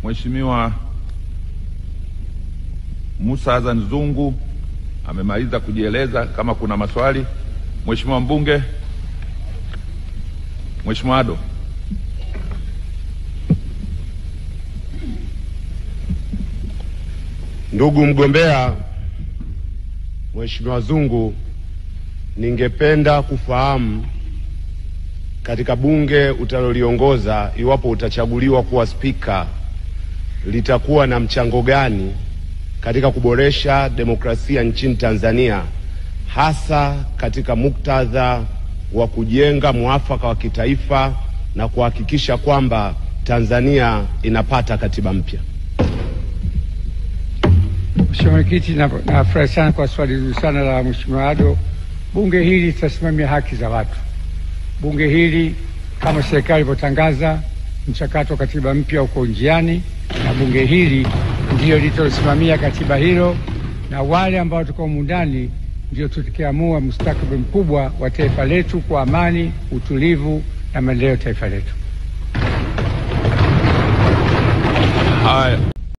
Mheshimiwa Musa Azan Zungu amemaliza kujieleza. Kama kuna maswali, Mheshimiwa mbunge, Mheshimiwa Ado. Ndugu mgombea Mheshimiwa Zungu, ningependa kufahamu katika bunge utaloliongoza, iwapo utachaguliwa kuwa spika, litakuwa na mchango gani katika kuboresha demokrasia nchini Tanzania, hasa katika muktadha wa kujenga mwafaka wa kitaifa na kuhakikisha kwamba Tanzania inapata katiba mpya. Mheshimiwa Mwenyekiti, nafurahi sana kwa swali zuri sana la Mheshimiwa Ado. Bunge hili litasimamia haki za watu. Bunge hili kama serikali ilivyotangaza, mchakato wa katiba mpya uko njiani, na bunge hili ndio litalosimamia katiba hilo, na wale ambao tuko ndani ndio tutakayeamua mustakabali mkubwa wa taifa letu kwa amani, utulivu na maendeleo ya taifa letu.